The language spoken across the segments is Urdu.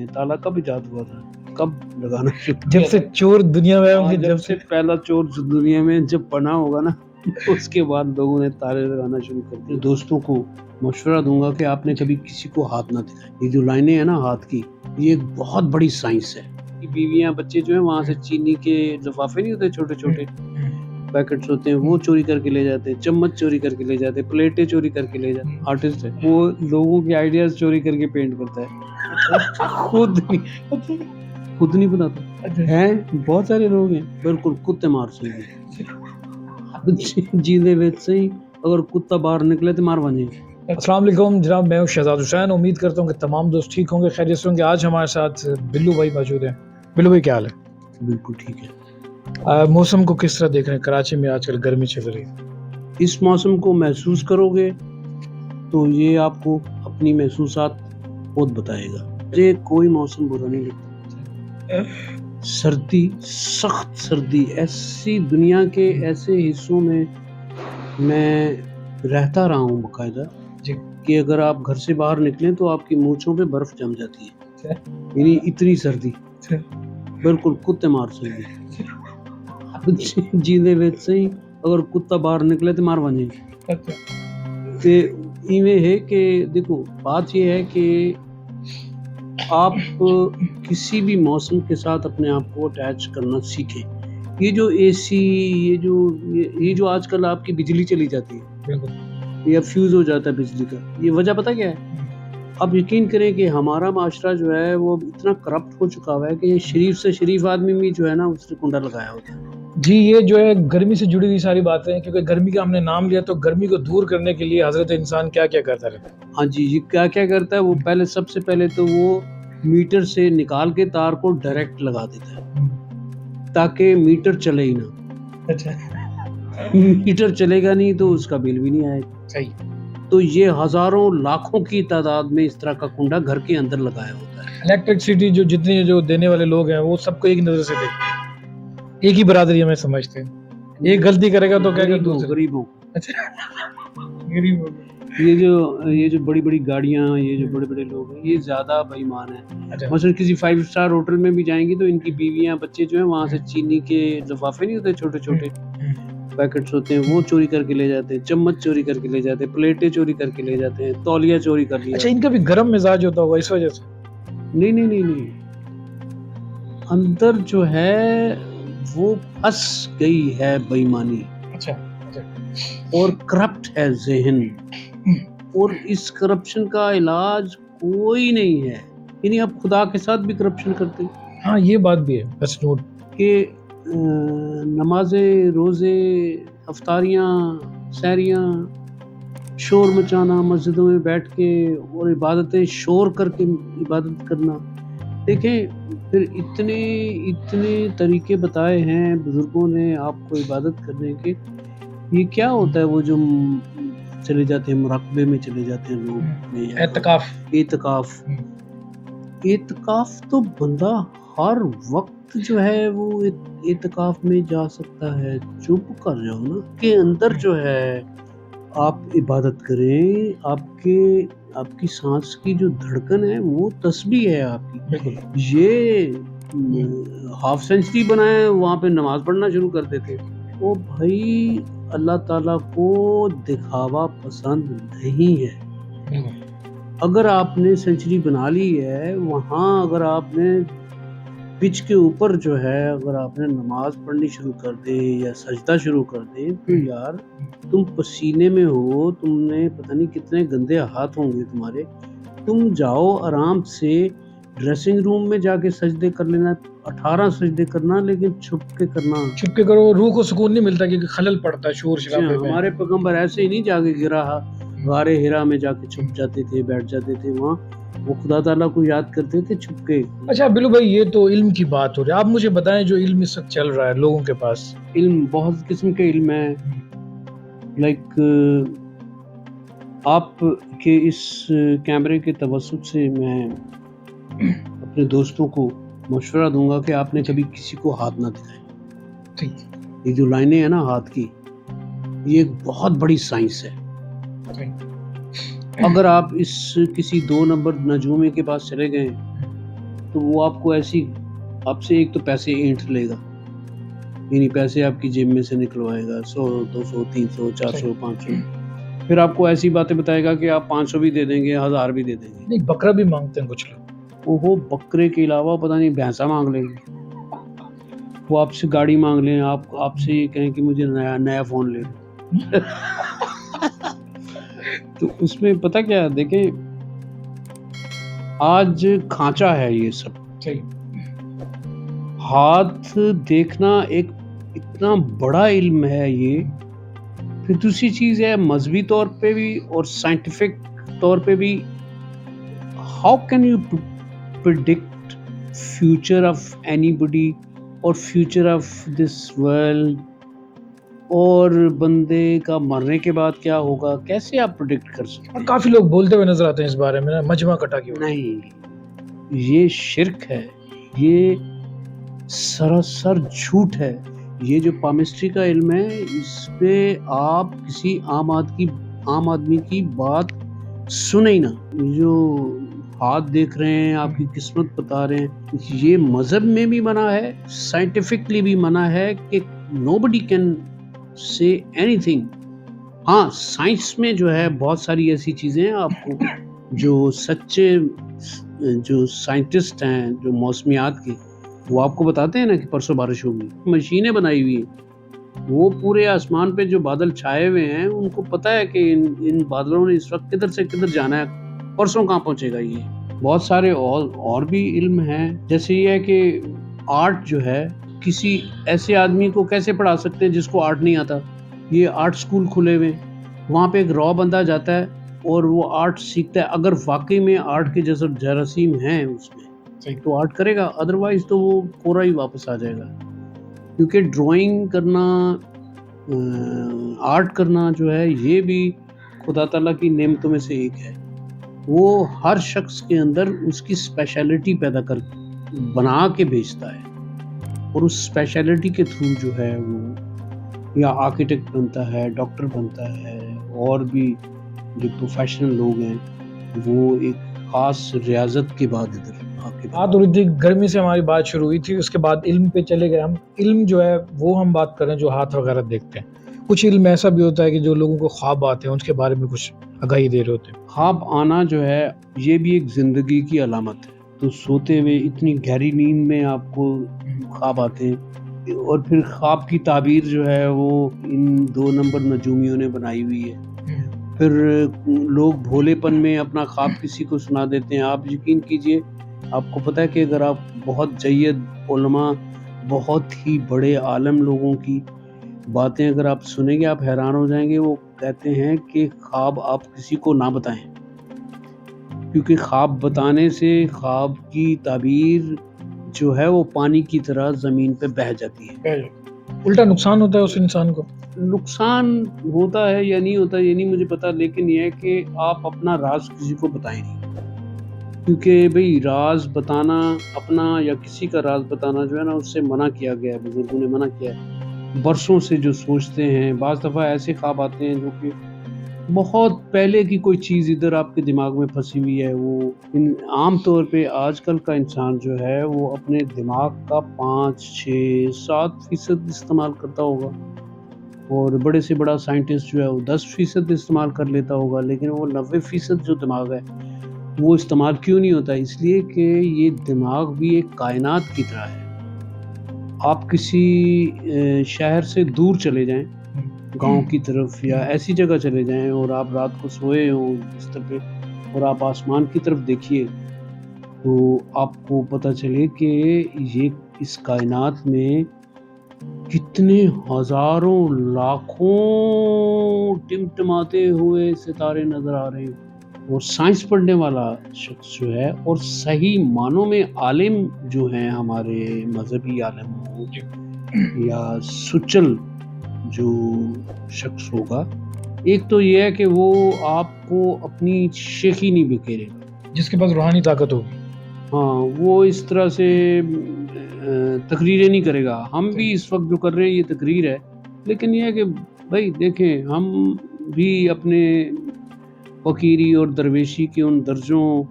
ہیں تالا کب ایجاد ہوا تھا, کب لگانا شروع جب سے چور دنیا میں آئے جب سے پہلا چور دنیا میں جب بنا ہوگا نا اس کے بعد لوگوں نے تالے لگانا شروع کر دیا. دوستوں کو مشورہ دوں گا کہ آپ نے کبھی کسی کو ہاتھ نہ دکھائیں. یہ جو لائنیں ہیں نا ہاتھ کی, یہ ایک بہت بڑی سائنس ہے. بیویاں بچے جو ہیں وہاں سے چینی کے لفافے نہیں ہوتے چھوٹے چھوٹے پیکٹس ہوتے ہیں, وہ چوری کر کے لے جاتے ہیں, چمچ چوری کر کے لے جاتے ہیں, پلیٹیں چوری کر کے لے جاتے ہیں. آرٹسٹ ہے وہ, لوگوں کے آئیڈیاز چوری کر کے پینٹ کرتا ہے, خود نہیں بناتا ہے. بہت سارے لوگ ہیں بالکل کتے مار سے جیندے ویسے ہی اگر کتا باہر نکلے تو مار بنے. السلام علیکم جناب, میں ہوں شہزاد حسین. امید کرتا ہوں کہ تمام دوست ٹھیک ہوں گے, خیریت سے ہوں گے. آج ہمارے ساتھ بلو بھائی موجود ہیں. بلو بھائی کیا حال ہے؟ بالکل ٹھیک ہے. موسم کو کس طرح دیکھ رہے ہیں؟ کراچی میں آج کل گرمی چل رہی ہے. اس موسم کو محسوس کرو گے تو یہ آپ کو اپنی محسوسات خود بتائے گا. مجھے کوئی موسم برا نہیں لگتا. سردی, سخت سردی, ایسی دنیا کے ایسے حصوں میں رہتا رہا ہوں باقاعدہ کہ اگر آپ گھر سے باہر نکلیں تو آپ کی مونچھوں پہ برف جم جاتی ہے, یعنی اتنی سردی, بالکل کتے مار سردی. جیندے ویسے ہی اگر کتا باہر نکلے تو مار بنے. تو ایویں ہے کہ دیکھو بات یہ ہے کہ آپ کسی بھی موسم کے ساتھ اپنے آپ کو اٹیچ کرنا سیکھیں. یہ جو اے سی, یہ جو آج کل آپ کی بجلی چلی جاتی ہے یا فیوز ہو جاتا ہے بجلی کا, یہ وجہ پتہ کیا ہے؟ اب یقین کریں کہ ہمارا معاشرہ جو ہے وہ اتنا کرپٹ ہو چکا ہوا ہے کہ شریف سے شریف آدمی بھی جو ہے نا اس نے کنڈا لگایا ہوتا ہے. جی, یہ جو ہے گرمی سے جڑی ہوئی ساری باتیں ہیں, کیونکہ گرمی کا ہم نے نام لیا تو گرمی کو دور کرنے کے لیے حضرت انسان کیا کیا کرتا رہتا ہے. ہاں جی, یہ کیا کیا کرتا ہے وہ پہلے سب سے پہلے تو وہ میٹر سے نکال کے تار کو ڈائریکٹ لگا دیتا ہے تاکہ میٹر چلے ہی نہ. اچھا, میٹر چلے گا نہیں تو اس کا بل بھی نہیں آئے گا. صحیح. تو یہ ہزاروں لاکھوں کی تعداد میں اس طرح کا کنڈا گھر کے اندر لگایا ہوتا ہے. الیکٹرسٹی جو جتنے جو دینے والے لوگ ہیں وہ سب کو ایک نظر سے دیکھتے ہیں, ایک ہی برادری ہمیں سمجھتے ہیں. ایک غلطی کرے گا تو کیا کہ غریبوں. غریبوں یہ جو بڑی بڑی گاڑیاں, یہ جو بڑے بڑے لوگ ہیں, یہ زیادہ بے ایمان ہیں. مثلا کسی 5 اسٹار ہوٹل میں بھی جائیں گی تو ان کی بیویاں بچے جو ہیں وہاں سے چینی کے لفافے نہیں ہوتے چھوٹے چھوٹے پیکٹس ہوتے ہیں, وہ چوری کر کے لے جاتے ہیں, چمچ چوری کر کے لے جاتے ہیں, پلیٹیں چوری کر کے لے جاتے ہیں, تولیہ چوری کر لیا. اچھا, ان کا بھی گرم مزاج ہوتا ہوگا اس وجہ سے. نہیں, اندر جو ہے وہ پھنس گئی ہے بے ایمانی. اچھا, اور کرپٹ ہے ذہن, اور اس کرپشن کا علاج کوئی نہیں ہے. یعنی آپ خدا کے ساتھ بھی کرپشن کرتے ہیں. ہاں, یہ بات بھی ہے. بس نوٹ کہ نمازیں, روزے, افطاریاں, سحریاں, شور مچانا, مسجدوں میں بیٹھ کے اور عبادتیں شور کر کے عبادت کرنا. دیکھیں پھر اتنے طریقے بتائے ہیں بزرگوں نے آپ کو عبادت کرنے کے. یہ کیا ہوتا ہے وہ جو چلے جاتے ہیں مراقبے میں چلے جاتے ہیں لوگ, اعتکاف تو بندہ ہر وقت جو ہے وہ اعتکاف میں جا سکتا ہے. چپ کر جاؤ نا, کے اندر جو ہے آپ عبادت کریں. آپ کی سانس کی جو دھڑکن ہے وہ تسبیح ہے آپ کی. یہ ہاف سینچری بنائے وہاں پہ نماز پڑھنا شروع کر دیتے. وہ بھائی اللہ تعالیٰ کو دکھاوا پسند نہیں ہے. اگر آپ نے سینچری بنا لی ہے وہاں, اگر آپ نے پچ کے اوپر جو ہے اگر آپ نے نماز پڑھنی شروع کر دے یا سجدہ شروع کر دے تو یار تم پسینے میں ہو, تم نے پتہ نہیں کتنے گندے ہاتھ ہوں گے تمہارے. تم جاؤ آرام سے ڈریسنگ روم میں جا کے سجدے کر لینا, 18 سجدے کرنا, لیکن چھپ کے کرنا. چھپ کے کرو, روح کو سکون نہیں ملتا کیونکہ خلل پڑتا ہے شور شرابے میں. ہمارے پیغمبر ایسے ہی نہیں جا کے گرا غار ہرا میں جا کے چھپ جاتے تھے, بیٹھ جاتے تھے وہاں, وہ خدا تعالیٰ کو یاد کرتے تھے چھپ کے. اچھا بلو بھائی, یہ تو علم کی بات ہو رہی ہے. آپ مجھے بتائیں جو علم اس وقت چل رہا ہے لوگوں کے پاس. علم بہت قسم کے علم ہے. لائک آپ کے اس کیمرے کے توسط سے میں اپنے دوستوں کو مشورہ دوں گا کہ آپ نے کبھی کسی کو ہاتھ نہ دکھائیں. یہ جو لائنیں ہیں نا ہاتھ کی, یہ ایک بہت بڑی سائنس ہے. اگر آپ اس کسی 2 نمبر نجومی کے پاس چلے گئے تو وہ آپ کو ایسی آپ سے ایک تو پیسے اینٹ لے گا، یعنی پیسے آپ کی جیب میں سے نکلوائے گا 100 200 300 400 500، پھر آپ کو ایسی باتیں بتائے گا کہ آپ 500 بھی دے دیں گے 1000 بھی دے دیں گے. نہیں بکرا بھی مانگتے ہیں کچھ لوگ. وہ بکرے کے علاوہ پتہ نہیں بھینسا مانگ لیں گے، وہ آپ سے گاڑی مانگ لیں، آپ سے یہ کہیں کہ مجھے نیا فون لے دو. تو اس میں پتہ کیا دیکھیں، آج کھانچا ہے یہ سب. صحیح. ہاتھ دیکھنا ایک اتنا بڑا علم ہے یہ. پھر دوسری چیز ہے مذہبی طور پہ بھی اور سائنٹیفک طور پہ بھی. How can you predict future of anybody اور فیوچر آف دس ورلڈ، اور بندے کا مرنے کے بعد کیا ہوگا، کیسے آپ پریڈکٹ کر سکتے اور ہیں؟ کافی لوگ بولتے ہوئے نظر آتے ہیں اس بارے میں مجمع کٹا کی. نہیں، یہ شرک ہے، یہ سراسر جھوٹ ہے. یہ جو پامسٹری کا علم ہے اس پہ آپ کسی عام آدمی کی بات سنیں ہی نہ. جو ہاتھ دیکھ رہے ہیں، آپ کی قسمت بتا رہے ہیں، یہ مذہب میں بھی منع ہے، سائنٹیفکلی بھی منع ہے کہ nobody can say anything. ہاں سائنس میں جو ہے بہت ساری ایسی چیزیں ہیں، آپ کو جو سچے جو سائنٹسٹ ہیں جو موسمیات کے، وہ آپ کو بتاتے ہیں نا کہ پرسوں بارش ہوگی. مشینیں بنائی ہوئی ہیں، وہ پورے آسمان پہ جو بادل چھائے ہوئے ہیں ان کو پتہ ہے کہ ان بادلوں نے اس وقت کدھر سے کدھر جانا ہے، پرسوں کہاں پہنچے گا. یہ بہت سارے اور بھی علم ہیں، جیسے یہ ہے کہ آرٹ جو ہے کسی ایسے آدمی کو کیسے پڑھا سکتے ہیں جس کو آرٹ نہیں آتا. یہ آرٹ سکول کھلے ہوئے ہیں، وہاں پہ ایک را بندہ جاتا ہے اور وہ آرٹ سیکھتا ہے. اگر واقعی میں آرٹ کے جیسا جراثیم ہیں اس میں تو آرٹ کرے گا، ادروائز تو وہ پورا ہی واپس آ جائے گا. کیونکہ ڈرائنگ کرنا، آرٹ کرنا جو ہے یہ بھی خدا تعالیٰ کی نعمتوں میں سے ایک ہے. وہ ہر شخص کے اندر اس کی اسپیشلٹی بنا کے بھیجتا ہے، اور اس اسپیشلٹی کے تھرو جو ہے وہ یا آرکیٹیکٹ بنتا ہے، ڈاکٹر بنتا ہے، اور بھی جو پروفیشنل لوگ ہیں وہ ایک خاص ریاضت کے بعد ادھر آ کے بات ہو رہی تھی گرمی سے ہماری بات شروع ہوئی تھی، اس کے بعد علم پہ چلے گئے ہم. علم جو ہے وہ ہم بات کریں جو ہاتھ وغیرہ دیکھتے ہیں. کچھ علم ایسا بھی ہوتا ہے کہ جو لوگوں کو خواب آتے ہیں اس کے بارے میں کچھ آگاہی دے رہے ہوتے ہیں. خواب آنا جو ہے یہ بھی ایک زندگی کی علامت ہے. تو سوتے ہوئے اتنی گہری نیند میں آپ کو خواب آتے ہیں، اور پھر خواب کی تعبیر جو ہے وہ ان 2 نمبر نجومیوں نے بنائی ہوئی ہے. پھر لوگ بھولے پن میں اپنا خواب کسی کو سنا دیتے ہیں. آپ یقین کیجئے، آپ کو پتہ ہے کہ اگر آپ بہت جید علماء، بہت ہی بڑے عالم لوگوں کی باتیں اگر آپ سنیں گے آپ حیران ہو جائیں گے. وہ کہتے ہیں کہ خواب آپ کسی کو نہ بتائیں، کیونکہ خواب بتانے سے خواب کی تعبیر جو ہے وہ پانی کی طرح زمین پہ بہہ جاتی ہے. الٹا نقصان ہوتا ہے اس انسان کو. نقصان ہوتا ہے یا نہیں ہوتا یہ نہیں مجھے پتا، لیکن یہ ہے کہ آپ اپنا راز کسی کو بتائیں نہیں، کیونکہ بھئی راز بتانا اپنا یا کسی کا راز بتانا جو ہے نا اس سے منع کیا گیا ہے، بزرگوں نے منع کیا ہے. برسوں سے جو سوچتے ہیں، بعض دفعہ ایسے خواب آتے ہیں جو کہ بہت پہلے کی کوئی چیز ادھر آپ کے دماغ میں پھنسی ہوئی ہے. وہ عام طور پہ آج کل کا انسان جو ہے وہ اپنے دماغ کا 5 6 7% استعمال کرتا ہوگا، اور بڑے سے بڑا سائنٹسٹ جو ہے وہ 10% استعمال کر لیتا ہوگا، لیکن وہ 90% جو دماغ ہے وہ استعمال کیوں نہیں ہوتا؟ اس لیے کہ یہ دماغ بھی ایک کائنات کی طرح ہے. آپ کسی شہر سے دور چلے جائیں، گاؤں کی طرف یا ایسی جگہ چلے جائیں، اور آپ رات کو سوئے ہوں بستر پہ اور آپ آسمان کی طرف دیکھیے، تو آپ کو پتہ چلے کہ یہ اس کائنات میں کتنے ہزاروں لاکھوں ٹمٹماتے ہوئے ستارے نظر آ رہے ہیں. اور سائنس پڑھنے والا شخص جو ہے اور صحیح معنوں میں عالم جو ہیں ہمارے مذہبی عالم ہوں یا سچل جو شخص ہوگا، ایک تو یہ ہے کہ وہ آپ کو اپنی شیخی نہیں بکھیرے گا، جس کے پاس روحانی طاقت ہوگی. ہاں وہ اس طرح سے تقریریں نہیں کرے گا. ہم بھی اس وقت جو کر رہے ہیں یہ تقریر ہے، لیکن یہ ہے کہ بھائی دیکھیں ہم بھی اپنے فقیری اور درویشی کے ان درجوں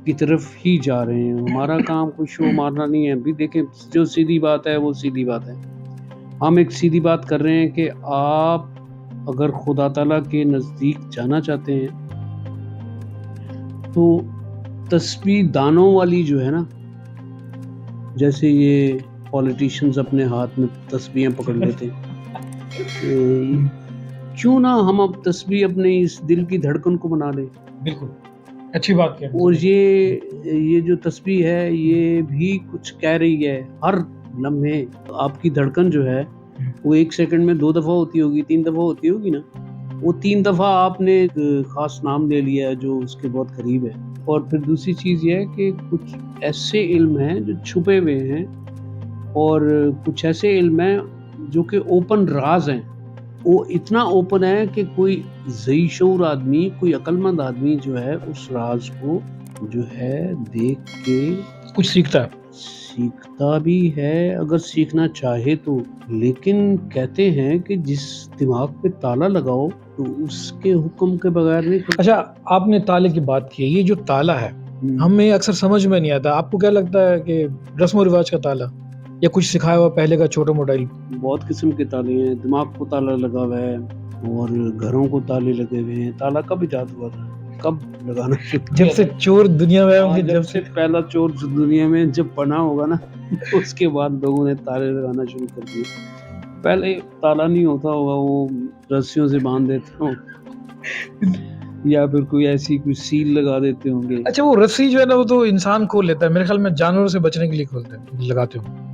کی طرف ہی جا رہے ہیں. ہمارا کام کوئی شو مارنا نہیں ہے. ابھی دیکھیں جو سیدھی بات ہے وہ سیدھی بات ہے. ہم ایک سیدھی بات کر رہے ہیں کہ آپ اگر خدا تعالیٰ کے نزدیک جانا چاہتے ہیں تو تسبیح دانوں والی جو ہے نا، جیسے یہ پولیٹیشنز اپنے ہاتھ میں تسبیحیں پکڑ لیتے ہیں، کیوں نہ ہم اب تسبیح اپنے اس دل کی دھڑکن کو بنا لیں. بالکل اچھی بات کہہ رہے ہیں. اور یہ جو تسبیح ہے یہ بھی کچھ کہہ رہی ہے. ہر لمحے آپ کی دھڑکن جو ہے وہ 1 سیکنڈ میں 2 دفعہ ہوتی ہوگی، 3 دفعہ ہوتی ہوگی نا. وہ 3 دفعہ آپ نے ایک خاص نام لے لیا ہے جو اس کے بہت قریب ہے. اور پھر دوسری چیز یہ ہے کہ کچھ ایسے علم ہیں جو چھپے ہوئے ہیں، اور کچھ ایسے علم ہیں جو کہ اوپن راز ہیں. وہ اتنا اوپن ہے کہ کوئی ذی شعور آدمی، کوئی عقل مند آدمی جو ہے اس راز کو جو ہے دیکھ کے کچھ سیکھتا بھی ہے اگر سیکھنا چاہے تو. لیکن کہتے ہیں کہ جس دماغ پہ تالا لگاؤ تو اس کے حکم کے بغیر نہیں. اچھا، آپ نے تالے کی بات کی. یہ جو تالا ہے ہمیں اکثر سمجھ میں نہیں آتا. آپ کو کیا لگتا ہے کہ رسم و رواج کا تالا یا کچھ سکھایا ہوا پہلے کا چھوٹا موٹا علم؟ بہت قسم کے تالے ہیں. دماغ کو تالا لگا ہوا ہے اور گھروں کو تالے لگے ہوئے ہیں. تالا کب ایجاد ہوا تھا؟ کب لگانا شروع؟ جب سے چور دنیا میں آئے، جب سے پہلا چور دنیا میں جب بنا ہوگا نا اس کے بعد لوگوں نے تالے لگانا شروع کر دیے. پہلے تالا نہیں ہوتا ہوگا، وہ رسیوں سے باندھ دیتے ہوں یا پھر کوئی ایسی کوئی سیل لگا دیتے ہوں گے. اچھا، وہ رسی جو ہے نا وہ تو انسان کھول لیتا ہے. میرے خیال میں جانوروں سے بچنے کے لیے کھولتے ہیں، لگاتے ہوں.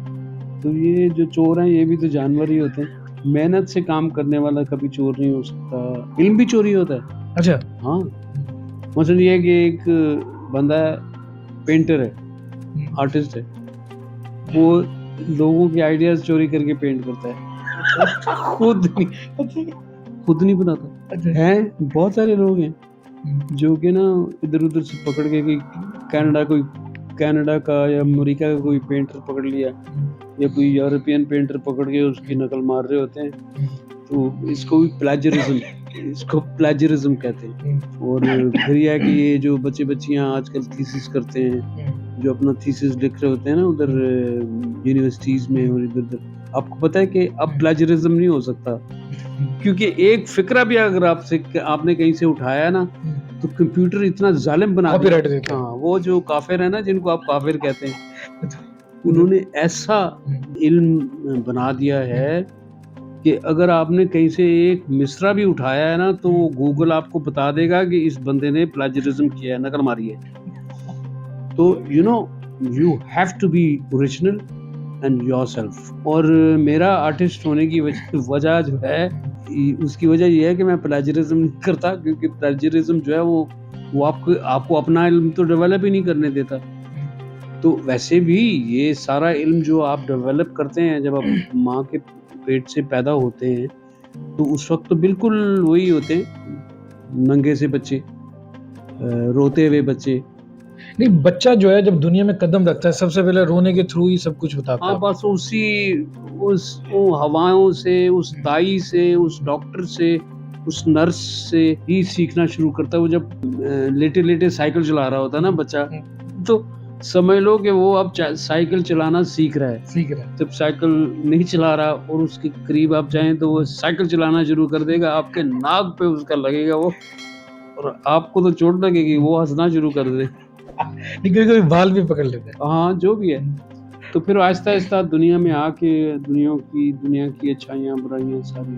تو یہ جو چور ہیں یہ بھی تو جانور ہی ہوتے ہیں. محنت سے کام کرنے والا کبھی چور نہیں ہو سکتا. علم بھی چوری ہوتا ہے. اچھا، ہاں، مثلا یہ ہے کہ ایک بندہ ہے، پینٹر ہے، آرٹسٹ ہے، وہ لوگوں کے آئیڈیاز چوری کر کے پینٹ کرتا ہے، خود نہیں بناتا. ہیں بہت سارے لوگ ہیں جو کہ نا ادھر ادھر سے پکڑ کے کینیڈا کا یا امریکہ کا کوئی پینٹر پکڑ لیا یا کوئی یورپین پینٹر پکڑ کے اس کی نقل مار رہے ہوتے ہیں. تو اس کو بھی پلیجرزم کہتے ہیں. اور پھر یہ ہے کہ یہ جو بچیاں آج کل تھیسس کرتے ہیں، جو اپنا تھیسس لکھ رہے ہوتے ہیں نا ادھر یونیورسٹیز میں اور ادھر ادھر، آپ کو پتہ ہے کہ اب پلیجرزم نہیں ہو سکتا، کیونکہ ایک فکرہ بھی اگر آپ نے کہیں سے اٹھایا نا تو کمپیوٹر اتنا ظالم بنا دیا. ہاں، وہ جو کافر ہے نا، جن کو آپ کافر کہتے ہیں، انہوں نے ایسا علم بنا دیا ہے کہ اگر آپ نے کہیں سے ایک مصرع بھی اٹھایا ہے نا تو گوگل آپ کو بتا دے گا کہ اس بندے نے پلیجرزم کیا ہے، نقل ماری ہے. تو you have to be original and yourself. اور میرا آرٹسٹ ہونے کی وجہ جو ہے، اس کی وجہ یہ ہے کہ میں پلیجرزم نہیں کرتا، کیونکہ پلیجرزم جو ہے وہ آپ کو اپنا علم تو ڈیولپ ہی نہیں کرنے دیتا. تو ویسے بھی یہ سارا علم جو آپ ڈیولپ کرتے ہیں جب آپ ماں کے پیٹ سے پیدا ہوتے ہیں تو اس وقت تو بالکل وہی ہوتے ہیں، ننگے سے بچے، روتے ہوئے بچے. نہیں، بچہ جو ہے جب دنیا میں قدم رکھتا ہے سب سے پہلے رونے کے تھرو ہی سب کچھ بتاتا ہے. ہاں، بس اس ہواؤں سے، اس دائی سے، اس ڈاکٹر سے، اس نرس سے ہی سیکھنا شروع کرتا ہے. وہ جب لیٹے سائیکل چلا رہا ہوتا ہے نا بچہ، تو سمجھ لو کہ وہ اب سائیکل چلانا سیکھ رہا ہے. جب سائیکل نہیں چلا رہا اور اس کے قریب آپ جائیں تو وہ سائیکل چلانا شروع کر دے گا، آپ کے ناک پہ اس کا لگے گا وہ، اور آپ کو تو چوٹ لگے گی، وہ ہنسنا شروع کر دے. کوئی بال بھی پکڑ لیتے ہیں. ہاں، جو بھی ہے. تو پھر آہستہ آہستہ دنیا میں آ کے دنیا کی اچھائیاں برائیاں ساری